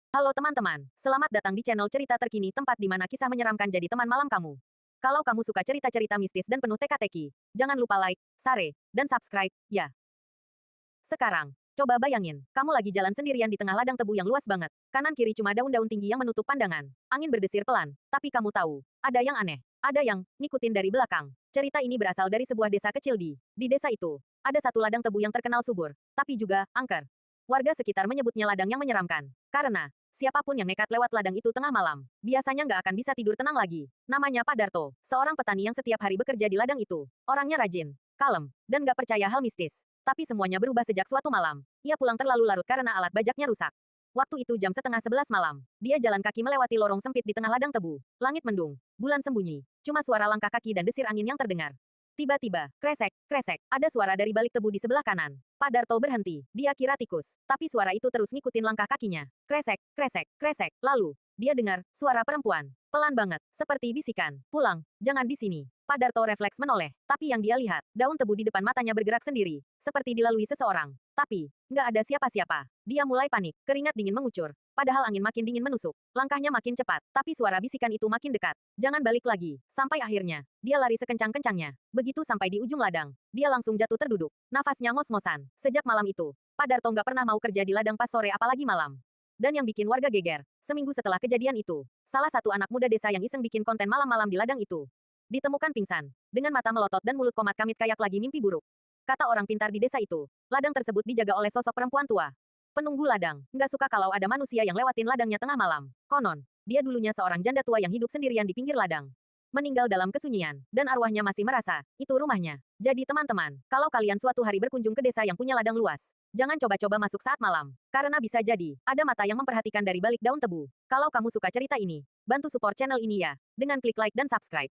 Halo teman-teman, selamat datang di channel cerita terkini tempat di mana kisah menyeramkan jadi teman malam kamu. Kalau kamu suka cerita-cerita mistis dan penuh teka-teki, jangan lupa like, share, dan subscribe, ya. Sekarang, coba bayangin, kamu lagi jalan sendirian di tengah ladang tebu yang luas banget. Kanan kiri cuma daun-daun tinggi yang menutup pandangan. Angin berdesir pelan, tapi kamu tahu, ada yang aneh. Ada yang ngikutin dari belakang. Cerita ini berasal dari sebuah desa kecil di desa itu. Ada satu ladang tebu yang terkenal subur, tapi juga angker. Warga sekitar menyebutnya ladang yang menyeramkan. Karena, siapapun yang nekat lewat ladang itu tengah malam, biasanya nggak akan bisa tidur tenang lagi. Namanya Pak Darto, seorang petani yang setiap hari bekerja di ladang itu. Orangnya rajin, kalem, dan nggak percaya hal mistis. Tapi semuanya berubah sejak suatu malam. Ia pulang terlalu larut karena alat bajaknya rusak. Waktu itu jam setengah 11 malam. Dia jalan kaki melewati lorong sempit di tengah ladang tebu. Langit mendung, bulan sembunyi. Cuma suara langkah kaki dan desir angin yang terdengar. Tiba-tiba, kresek, kresek, ada suara dari balik tebu di sebelah kanan. Pak Darto berhenti. Dia kira tikus. Tapi suara itu terus ngikutin langkah kakinya. Kresek, kresek, kresek. Lalu, dia dengar suara perempuan. Pelan banget, seperti bisikan. Pulang, jangan di sini. Pak Darto refleks menoleh. Tapi yang dia lihat, daun tebu di depan matanya bergerak sendiri. Seperti dilalui seseorang. Tapi, nggak ada siapa-siapa. Dia mulai panik. Keringat dingin mengucur. Padahal angin makin dingin menusuk. Langkahnya makin cepat. Tapi suara bisikan itu makin dekat. Jangan balik lagi. Sampai akhirnya, dia lari sekencang-kencangnya. Begitu sampai di ujung ladang, dia langsung jatuh terduduk. Nafasnya ngos-ngosan. Sejak malam itu, Pak Darto nggak pernah mau kerja di ladang pas sore apalagi malam. Dan yang bikin warga geger, seminggu setelah kejadian itu, salah satu anak muda desa yang iseng bikin konten malam-malam di ladang itu ditemukan pingsan, dengan mata melotot dan mulut komat kamit kayak lagi mimpi buruk. Kata orang pintar di desa itu, ladang tersebut dijaga oleh sosok perempuan tua. Penunggu ladang, nggak suka kalau ada manusia yang lewatin ladangnya tengah malam. Konon, dia dulunya seorang janda tua yang hidup sendirian di pinggir ladang. Meninggal dalam kesunyian, dan arwahnya masih merasa, itu rumahnya. Jadi teman-teman, kalau kalian suatu hari berkunjung ke desa yang punya ladang luas, jangan coba-coba masuk saat malam. Karena bisa jadi, ada mata yang memperhatikan dari balik daun tebu. Kalau kamu suka cerita ini, bantu support channel ini ya, dengan klik like dan subscribe.